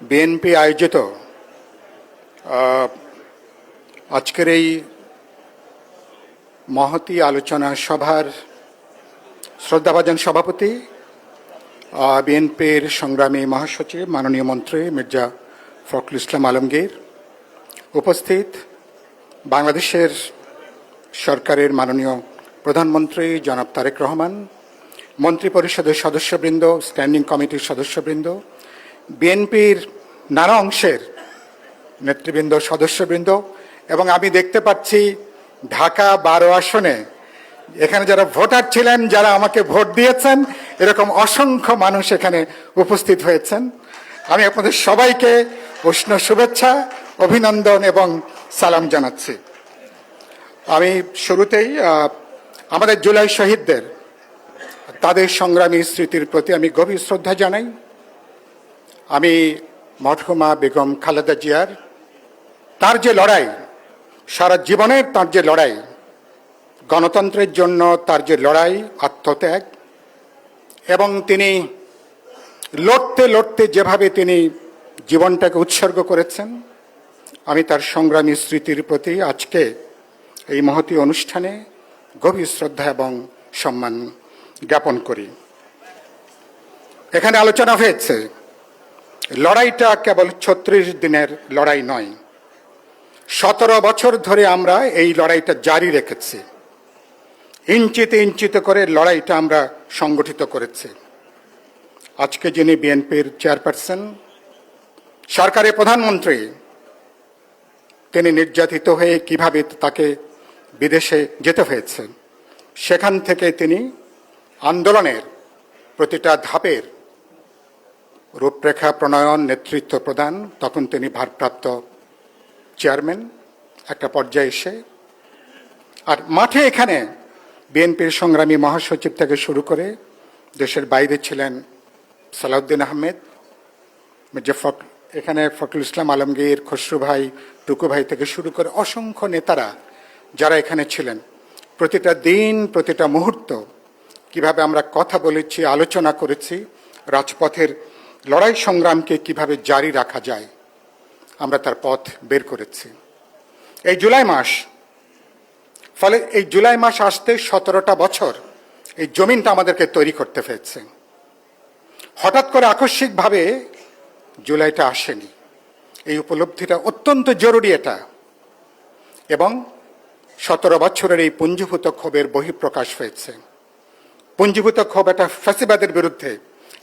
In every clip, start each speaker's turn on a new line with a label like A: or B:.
A: BNP আয়োজিত আজকের এই মহতী আলোচনা সভার শ্রদ্ধাভাজন সভাপতি, বিএনপির সংগ্রামী মহাসচিব মাননীয় মন্ত্রী মির্জা ফখরুল ইসলাম আলমগীর, উপস্থিত বাংলাদেশের সরকারের মাননীয় প্রধানমন্ত্রী জনাব তারেক রহমান, মন্ত্রিপরিষদের সদস্যবৃন্দ, স্ট্যান্ডিং কমিটির সদস্যবৃন্দ, বিএনপির নানা অংশের নেতৃবৃন্দ, সদস্যবৃন্দ, এবং আমি দেখতে পাচ্ছি ঢাকা 12 আসনে এখানে যারা ভোটার ছিলেন, যারা আমাকে ভোট দিয়েছেন, এরকম অসংখ্য মানুষ এখানে উপস্থিত হয়েছেন। আমি আপনাদের সবাইকে উষ্ণ শুভেচ্ছা, অভিনন্দন এবং সালাম জানাচ্ছি। আমি শুরুতেই আমাদের জুলাই শহীদদের, তাদের সংগ্রামী স্মৃতির প্রতি আমি গভীর শ্রদ্ধা জানাই। আমি মরহুমা বেগম খালেদা জিয়ার তার যে লড়াই, সারা জীবনের তার যে লড়াই, গণতন্ত্রের জন্য তার যে লড়াই, আত্মত্যাগ, এবং তিনি লড়তে লড়তে যেভাবে তিনি জীবনটাকে উৎসর্গ করেছেন, আমি তার সংগ্রামী স্মৃতির প্রতি আজকে এই মহতী অনুষ্ঠানে গভীর শ্রদ্ধা এবং সম্মান জ্ঞাপন করি। এখানে আলোচনা হয়েছে লড়াইটা কেবল 36 দিনের লড়াই নয়, 17 বছর ধরে আমরা এই লড়াইটা জারি রেখেছি। ইঞ্চিতে ইঞ্চিতে করে লড়াইটা আমরা সংগঠিত করেছি। আজকে যিনি বিএনপির চেয়ারপারসন, সরকারের প্রধানমন্ত্রী, তিনি নির্যাতিত হয়ে কিভাবে তাকে বিদেশে যেতে হয়েছে, সেখান থেকে তিনি আন্দোলনের প্রতিটা ধাপের রূপরেখা প্রণয়ন, নেতৃত্ব প্রদান, তখন তিনি ভারপ্রাপ্ত চেয়ারম্যান একটা পর্যায়ে এসে, আর মাঠে এখানে বিএনপির সংগ্রামী মহাসচিব থেকে শুরু করে দেশের বাইরে ছিলেন সালাউদ্দিন আহমেদ, মির্জা এখানে ফখরুল ইসলাম আলমগীর, খসরু ভাই, টুকু ভাই থেকে শুরু করে অসংখ্য নেতারা যারা এখানে ছিলেন, প্রতিটা দিন, প্রতিটা মুহূর্ত কিভাবে আমরা কথা বলেছি, আলোচনা করেছি, রাজপথের লড়াই সংগ্রামকে কিভাবে জারি রাখা যায়, আমরা তার পথ বের করেছি। এই জুলাই মাস, ফলে এই জুলাই মাস আসতে 17টা বছর এই জমিনটা আমাদেরকে তৈরি করতে হয়েছে। হঠাৎ করে আকস্মিকভাবে জুলাইটা আসেনি, এই উপলব্ধিটা অত্যন্ত জরুরি এটা। এবং 17 বছরের এই পুঞ্জীভূত ক্ষোভের বহিঃপ্রকাশ হয়েছে। পুঞ্জীভূত ক্ষোভ একটা ফ্যাসিবাদের বিরুদ্ধে,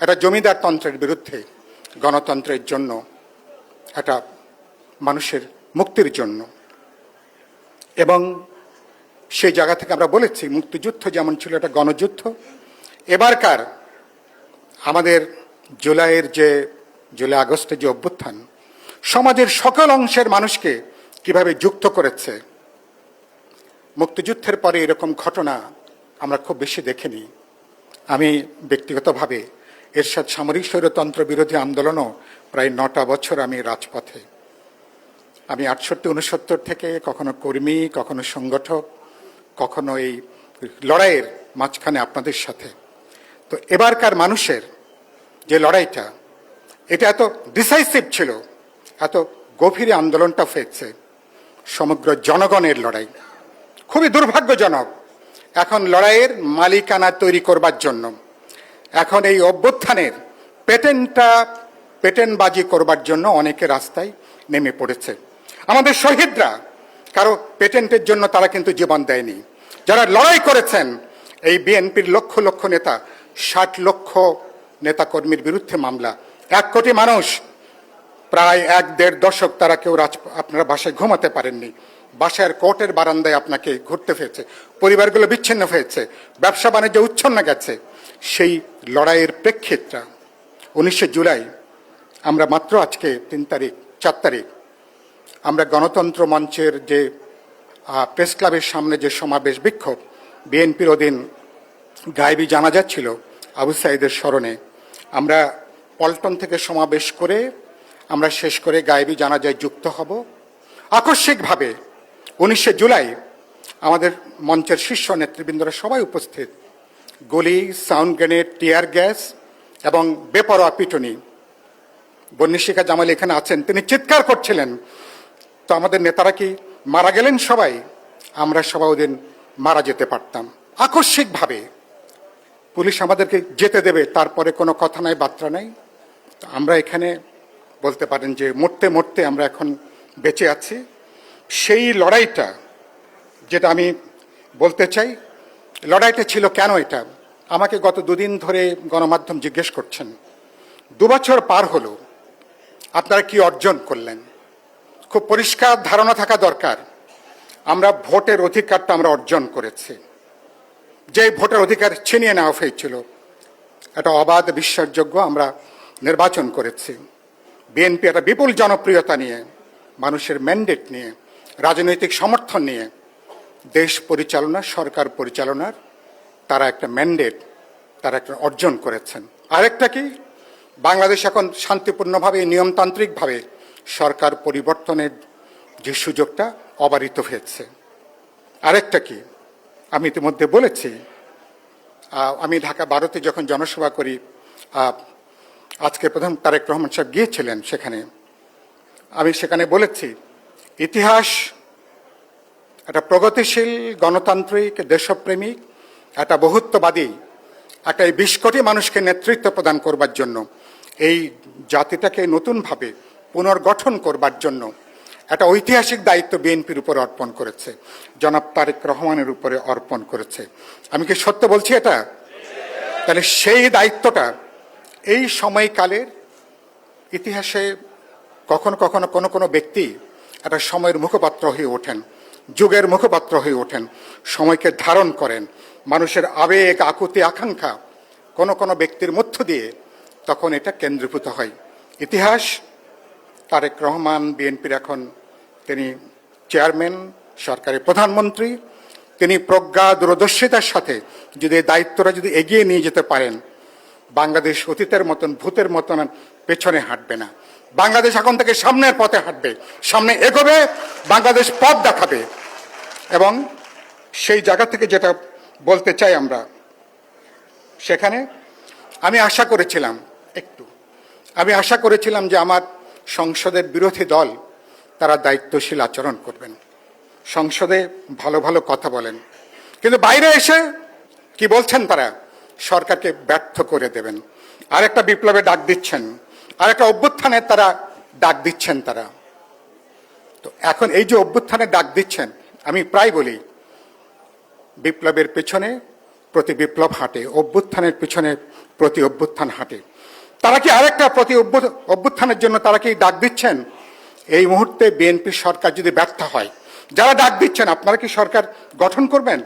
A: একটা জমিদার তন্ত্রের বিরুদ্ধে, গণতন্ত্রের জন্য, একটা মানুষের মুক্তির জন্য। এবং সেই জায়গা থেকে আমরা বলেছি মুক্তিযুদ্ধ যেমন ছিল একটা গণযুদ্ধ, এবারকার আমাদের জুলাই আগস্টের যে অভ্যুত্থান সমাজের সকল অংশের মানুষকে কিভাবে যুক্ত করেছে। মুক্তিযুদ্ধের পরে এরকম ঘটনা আমরা খুব বেশি দেখিনি। আমি ব্যক্তিগতভাবে এরশাদ সামরিক স্বৈরতন্ত্র বিরোধী আন্দোলনও প্রায় 9টা বছর আমি রাজপথে। আমি 68-69 থেকে কখনো কর্মী, কখনো সংগঠক, কখনো এই লড়াইয়ের মাঝখানে আপনাদের সাথে। তো এবারকার মানুষের যে লড়াইটা, এটা এত ডিসাইসিভ ছিল, এত গভীরে আন্দোলনটা হয়েছে, সমগ্র জনগণের লড়াই। খুবই দুর্ভাগ্যজনক, এখন লড়াইয়ের মালিকানা তৈরি করবার জন্য, এখন এই অভ্যুত্থানের পেটেন্টবাজি করবার জন্য অনেকে রাস্তায় নেমে পড়েছে। আমাদের শহীদরা কারো পেটেন্টের জন্য তারা কিন্তু জীবন দেয়নি। যারা লড়াই করেছেন, এই বিএনপির লক্ষ লক্ষ নেতা, 60 লক্ষ নেতাকর্মীর বিরুদ্ধে মামলা, 1 কোটি মানুষ, প্রায় 1-1.5 দশক তারা কেউ আপনারা বাসায় ঘুমাতে পারেননি, বাসার কোর্টের বারান্দায় আপনাকে ঘুরতে হয়েছে, পরিবারগুলো বিচ্ছিন্ন হয়েছে, ব্যবসা বাণিজ্য উচ্ছন্ন গেছে। সেই লড়াইয়ের প্রেক্ষিতটা 19 জুলাই আমরা মাত্র আজকে 4 তারিখ আমরা গণতন্ত্র মঞ্চের যে প্রেস ক্লাবের সামনে যে সমাবেশ, বিক্ষোভ, বিএনপির অধীন গায়েবী জানাজা ছিল আবু সাঈদের স্মরণে, আমরা পল্টন থেকে সমাবেশ করে আমরা শেষ করে গায়েবী জানাজায় যুক্ত হব। আকস্মিকভাবে 19 জুলাই আমাদের মঞ্চের শীর্ষ নেতৃবৃন্দরা সবাই উপস্থিত। গুলি, সাউন্ড গ্রেনেড, টিয়ার গ্যাস এবং বেপরোয়া পিটুনি বন্নিশিখা জামাল এখানে আছেন, তিনি চিৎকার করছিলেন, তো আমাদের নেতারা কি মারা গেলেন সবাই? আমরা সবাই ওদিন মারা যেতে পারতাম। আকস্মিকভাবে পুলিশ আমাদেরকে যেতে দেবে, তারপরে কোনো কথা নাই, বার্তা নাই। আমরা এখানে বলতে পারেন যে মরতে মরতে আমরা এখন বেঁচে আছি। সেই লড়াইটা, যেটা আমি বলতে চাই, লড়াইটা ছিল কেন এটা? আমাকে গত দুদিন ধরে গণমাধ্যম জিজ্ঞেস করছেন, 2 বছর পার হলো, আপনারা কি অর্জন করলেন? খুব পরিষ্কার ধারণা থাকা দরকার, আমরা ভোটের অধিকারটা আমরা অর্জন করেছি। যে ভোটের অধিকার ছিনিয়ে নেওয়া হয়েছিল, এটা অবাধ বিশ্বাসযোগ্য আমরা নির্বাচন করেছি। বিএনপি একটা বিপুল জনপ্রিয়তা নিয়ে, মানুষের ম্যান্ডেট নিয়ে, রাজনৈতিক সমর্থন নিয়ে দেশ পরিচালনা, সরকার পরিচালনার তারা একটা ম্যান্ডেট তারা একটা অর্জন করেছেন। আরেকটা কি, বাংলাদেশ এখন শান্তিপূর্ণভাবে, নিয়মতান্ত্রিকভাবে সরকার পরিবর্তনের যে সুযোগটা অবারিত হয়েছে। আরেকটা কি, আমি ইতিমধ্যে বলেছি, আমি ঢাকা 12-তে যখন জনসভা করি, আজকে প্রধান তারেক রহমান সাহেব গিয়েছিলেন সেখানে, আমি সেখানে বলেছি, ইতিহাস একটা প্রগতিশীল, গণতান্ত্রিক, দেশপ্রেমিক, একটা বহুত্ববাদী, একটা 20 কোটি মানুষকে নেতৃত্ব প্রদান করবার জন্য, এই জাতিটাকে নতুনভাবে পুনর্গঠন করবার জন্য একটা ঐতিহাসিক দায়িত্ব বিএনপির উপর অর্পণ করেছে, জনাব তারেক রহমানের উপরে অর্পণ করেছে। আমি কি সত্য বলছি এটা? তাহলে সেই দায়িত্বটা এই সময়কালের ইতিহাসে কখনো কখনো কোনো কোনো ব্যক্তি একটা সময়ের মুখপাত্র হয়ে ওঠেন, যুগের মুখপাত্র হয়ে ওঠেন, সময়কে ধারণ করেন, মানুষের আবেগ, আকুতি, আকাঙ্ক্ষা কোনো কোনো ব্যক্তির মধ্য দিয়ে তখন এটা কেন্দ্রীভূত হয়। ইতিহাস, তারেক রহমান বিএনপির এখন তিনি চেয়ারম্যান, সরকারের প্রধানমন্ত্রী, তিনি প্রজ্ঞা, দূরদর্শিতার সাথে যদি এই দায়িত্বটা যদি এগিয়ে নিয়ে যেতে পারেন, বাংলাদেশ অতীতের মতন, ভূতের মতন পেছনে হাঁটবে না। বাংলাদেশ এখন থেকে সামনের পথে হাঁটবে, সামনে এগোবে, বাংলাদেশ পথ দেখাবে। এবং সেই জায়গা থেকে যেটা বলতে চাই আমরা, সেখানে আমি আশা করেছিলাম যে আমার সংসদের বিরোধী দল তারা দায়িত্বশীল আচরণ করবেন, সংসদে ভালো ভালো কথা বলেন, কিন্তু বাইরে এসে কি বলছেন, তারা সরকারকে ব্যর্থ করে দেবেন, আরেকটা বিপ্লবে ডাক দিচ্ছেন, আরেকটা অভ্যুত্থানের তারা ডাক দিচ্ছেন তারা। তো এখন এই যে অভ্যুত্থানের ডাক দিচ্ছেন, আমি প্রায় বলি, বিপ্লবের পেছনে প্রতি বিপ্লব হাঁটে, অভ্যুত্থানের পিছনে প্রতি অভ্যুত্থান হাঁটে। তারা কি আরেকটা প্রতি অভ্যুত্থানের জন্য তারা কি ডাক দিচ্ছেন? এই মুহূর্তে বিএনপি সরকার যদি ব্যর্থ হয়, যারা ডাক দিচ্ছেন, আপনারা কি সরকার গঠন করবেন?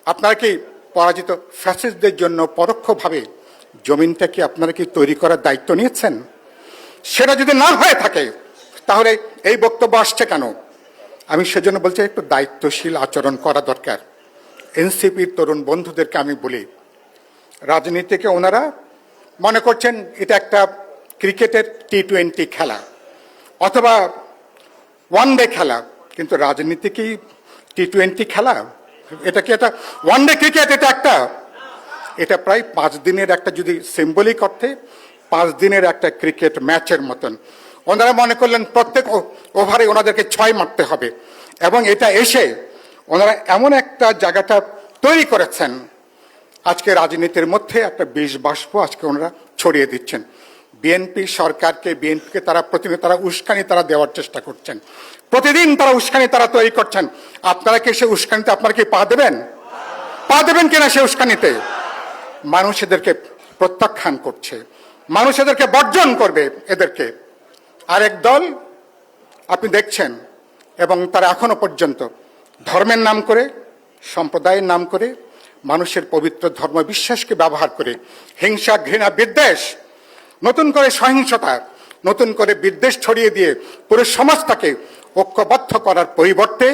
A: আপনারা কি পরাজিত ফ্যাসিস্টদের জন্য পরোক্ষভাবে জমিনটা কি আপনারা কি তৈরি করার দায়িত্ব নিয়েছেন? সেটা যদি না হয়ে থাকে, তাহলে এই বক্তব্য আসছে কেন? আমি সেজন্য বলছি, একটু দায়িত্বশীল আচরণ করা দরকার। এনসিপির তরুণ বন্ধুদেরকে আমি বলি, রাজনীতিকে ওনারা মনে করছেন এটা একটা ক্রিকেটের T20 খেলা অথবা ওয়ানডে খেলা, কিন্তু রাজনীতি কি T20 খেলা? এটা কি একটা ওয়ানডে ক্রিকেট? এটা প্রায় 5 দিনের একটা, যদি সিম্বলিক অর্থে 5 দিনের একটা ক্রিকেট ম্যাচের মতন। ওনারা মনে করলেন প্রত্যেক ওভারে ওনাদেরকে 6 মারতে হবে, এবং এটা এসে ওনারা এমন একটা জায়গাটা তৈরি করেছেন, আজকে রাজনীতির মধ্যে একটা বিষ বাষ্প আজকে ওনারা ছড়িয়ে দিচ্ছেন। বিএনপিকে তারা প্রতিদিন তারা উস্কানি তারা দেওয়ার চেষ্টা করছেন, প্রতিদিন তারা উস্কানি তারা তৈরি করছেন। আপনারা কি সে উস্কানিতে আপনারা কি পা দেবেন কিনা? সে উস্কানিতে মানুষ এদেরকে প্রত্যাখ্যান করছে, মানুষ এদেরকে বর্জন করবে এদেরকে। আরেক দল আপনি দেখছেন, এবং তারা এখনো পর্যন্ত ধর্মের নাম করে, সম্প্রদায়ের নাম করে, মানুষের পবিত্র ধর্ম বিশ্বাসকে ব্যবহার করে হিংসা, ঘৃণা, বিদ্বেষ, নতুন করে সহিংসতা, নতুন করে বিদ্বেষ ছড়িয়ে দিয়ে পুরো সমাজটাকে ঐক্যবদ্ধ করার পরিবর্তে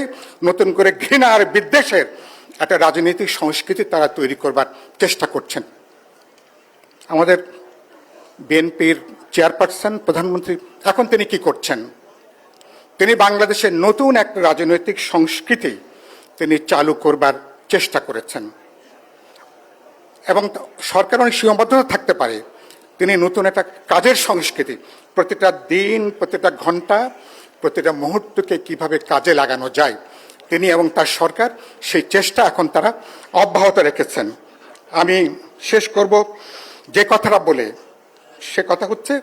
A: নতুন করে ঘৃণা আর বিদ্বেষের একটা রাজনৈতিক সংস্কৃতি তারা তৈরি করবার চেষ্টা করছেন। আমাদের বিএনপির চেয়ারপারসন, প্রধানমন্ত্রী, এখন তিনি কি করছেন? তিনি বাংলাদেশের নতুন একটা রাজনৈতিক সংস্কৃতি তিনি চালু করবার চেষ্টা করেছেন, এবং সরকার অনেক সীমাবদ্ধতা থাকতে পারে, তিনি নতুন একটা কাজের সংস্কৃতি, প্রতিটা দিন, প্রতিটা ঘন্টা, প্রতিটা মুহূর্তকে কিভাবে কাজে লাগানো যায়, তিনি এবং তার সরকার সেই চেষ্টা এখন তারা অব্যাহত রেখেছেন। আমি শেষ করব যে কথাটা বলে, সে কথা হচ্ছে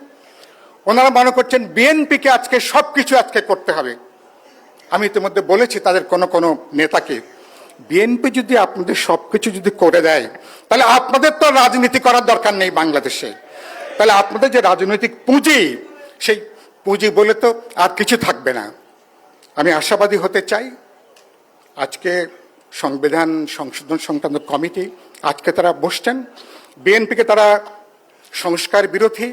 A: ওনারা মনে করছেন বিএনপিকে আজকে সবকিছু আজকে করতে হবে। আমি ইতিমধ্যে বলেছি তাদের কোন কোন নেতাকে, বিএনপি যদি আপনাদের সবকিছু যদি করে দেয়, তাহলে আপনাদের তো রাজনীতি করার দরকার নেই বাংলাদেশে। তাহলে আপনাদের যে রাজনৈতিক পুঁজি, সেই পুঁজি বলে তো আর কিছু থাকবে না। আমি আশাবাদী হতে চাই, আজকে সংবিধান সংশোধন সংক্রান্ত কমিটি আজকে তারা বসছেন, বিএনপিকে তারা সংস্কার বিরোধী,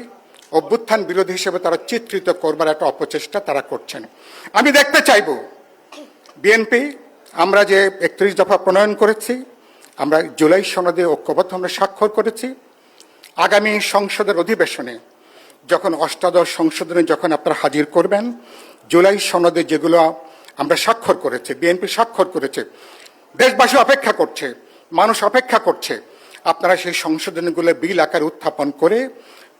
A: অভ্যুত্থান বিরোধী হিসেবে তারা চিত্রিত করবার একটা অপচেষ্টা তারা করছেন। আমি দেখতে চাইব বিএনপি, আমরা যে 31 দফা প্রণয়ন করেছি, আমরা জুলাই সনদে ঐক্যবদ্ধ আমরা স্বাক্ষর করেছি, আগামী সংসদের অধিবেশনে যখন অষ্টাদশ সংশোধনে যখন আপনারা হাজির করবেন, জুলাই সনদে যেগুলো আমরা স্বাক্ষর করেছি, বিএনপি স্বাক্ষর করেছে, দেশবাসী অপেক্ষা করছে, মানুষ অপেক্ষা করছে, আপনারা সেই সংশোধনগুলো বিল আকারে উত্থাপন করে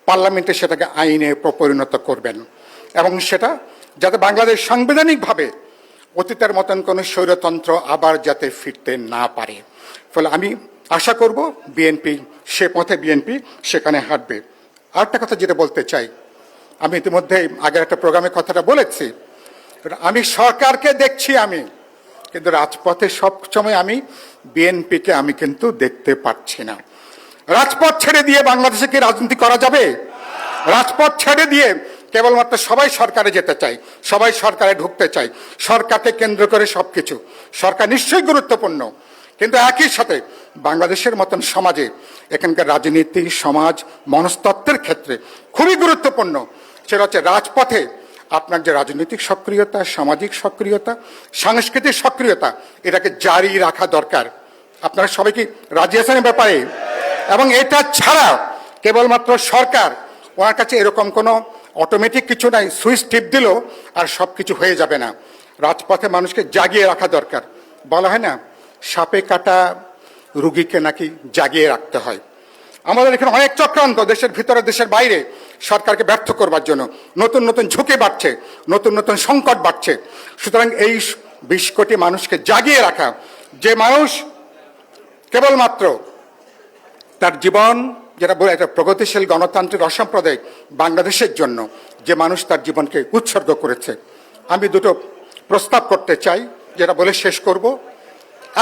A: পার্লামেন্টে সেটাকে আইনে পরিণত করবেন, এবং সেটা যাতে বাংলাদেশ সাংবিধানিকভাবে অতীতের মতন কোনো স্বৈরতন্ত্র আবার যাতে ফিরতে না পারে। ফলে আমি আশা করব বিএনপি সে পথে বিএনপি সেখানে হাঁটবে। আরেকটা কথা যেটা বলতে চাই, আমি ইতিমধ্যে আগের একটা প্রোগ্রামে কথাটা বলেছি, আমি সরকারকে দেখছি আমি, কিন্তু রাজপথে সবসময় আমি বিএনপিকে আমি কিন্তু দেখতে পাচ্ছি না। রাজপথ ছেড়ে দিয়ে বাংলাদেশে কি রাজনীতি করা যাবে? রাজপথ ছেড়ে দিয়ে কেবলমাত্র সবাই সরকারে যেতে চায়, সবাই সরকারে ঢুকতে চায়, সরকারকে কেন্দ্র করে সবকিছু। সরকার নিশ্চয়ই গুরুত্বপূর্ণ, কিন্তু একই সাথে বাংলাদেশের মতন সমাজে এখানকার রাজনীতি, সমাজ, মনস্তত্ত্বের ক্ষেত্রে খুবই গুরুত্বপূর্ণ। সেটা হচ্ছে রাজপথে আপনার যে রাজনৈতিক সক্রিয়তা, সামাজিক সক্রিয়তা, সাংস্কৃতিক সক্রিয়তা, এটাকে জারি রাখা দরকার। আপনারা সবাই কি রাজি আছেন ব্যাপারে? এবং এটা ছাড়া কেবলমাত্র সরকার, ওনার কাছে এরকম কোনো অটোমেটিক কিছু নাই, সুইচ টিপ দিল আর সব কিছু হয়ে যাবে না। রাজপথে মানুষকে জাগিয়ে রাখা দরকার। বলা হয় না, সাপে কাটা রুগীকে নাকি জাগিয়ে রাখতে হয়। আমাদের এখানে অনেক চক্রান্ত দেশের ভিতরে দেশের বাইরে সরকারকে ব্যর্থ করবার জন্য, নতুন নতুন ঝুঁকি বাড়ছে, নতুন নতুন সংকট বাড়ছে। সুতরাং এই 20 কোটি মানুষকে জাগিয়ে রাখা, যে মানুষ কেবলমাত্র তার জীবন, যেটা বলে একটা প্রগতিশীল গণতান্ত্রিক অসাম্প্রদায়িক বাংলাদেশের জন্য যে মানুষ তার জীবনকে উৎসর্গ করেছে। আমি দুটো প্রস্তাব করতে চাই, যেটা বলে শেষ করব।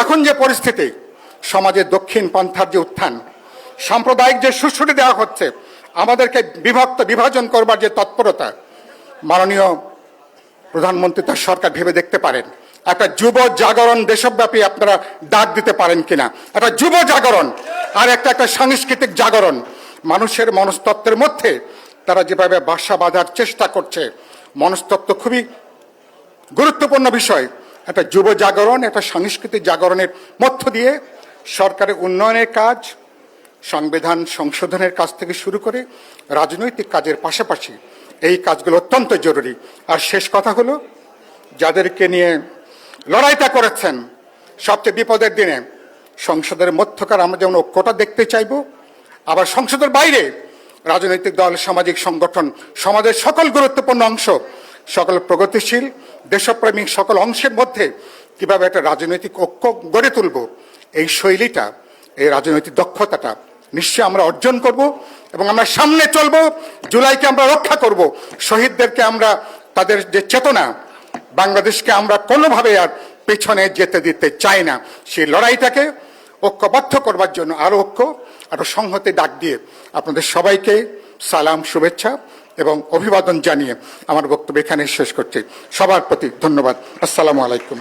A: এখন যে পরিস্থিতি, সমাজের দক্ষিণ পন্থার যে উত্থান, সাম্প্রদায়িক যে সুশ্রুতি দেওয়া হচ্ছে, আমাদেরকে বিভাজন করবার যে তৎপরতা, মাননীয় প্রধানমন্ত্রী তার সরকার ভেবে দেখতে পারেন একটা যুব জাগরণ দেশব্যাপী আপনারা ডাক দিতে পারেন কিনা। একটা যুব জাগরণ আর একটা সাংস্কৃতিক জাগরণ, মানুষের মনস্তত্ত্বের মধ্যে তারা যেভাবে বাসা বাঁধার চেষ্টা করছে, মনস্তত্ত্ব খুবই গুরুত্বপূর্ণ বিষয়। একটা যুব জাগরণ, একটা সাংস্কৃতিক জাগরণের মধ্য দিয়ে সরকারের উন্নয়নের কাজ, সংবিধান সংশোধনের কাজ থেকে শুরু করে রাজনৈতিক কাজের পাশাপাশি এই কাজগুলো অত্যন্ত জরুরি। আর শেষ কথা হলো, যাদেরকে নিয়ে লড়াইটা করেছেন সবচেয়ে বিপদের দিনে, সংসদের মধ্যকার আমরা যেমন ঐক্যটা দেখতে চাইব, আবার সংসদের বাইরে রাজনৈতিক দল, সামাজিক সংগঠন, সমাজের সকল গুরুত্বপূর্ণ অংশ, সকল প্রগতিশীল দেশপ্রেমিক সকল অংশের মধ্যে কিভাবে একটা রাজনৈতিক ঐক্য গড়ে তুলব, এই শৈলীটা, এই রাজনৈতিক দক্ষতাটা নিশ্চয়ই আমরা অর্জন করব এবং আমরা সামনে চলব। জুলাইকে আমরা রক্ষা করব, শহীদদেরকে আমরা, তাদের যে চেতনা, বাংলাদেশকে আমরা কোনোভাবে আর পেছনে যেতে দিতে চাই না। সেই লড়াইটাকে ঐক্যবদ্ধ করবার জন্য আরো ঐক্য, আরো সংহতি ডাক দিয়ে আপনাদের সবাইকে সালাম, শুভেচ্ছা এবং অভিবাদন জানিয়ে আমার বক্তব্য এখানে শেষ করছি। সবার প্রতি ধন্যবাদ। আসসালামু আলাইকুম।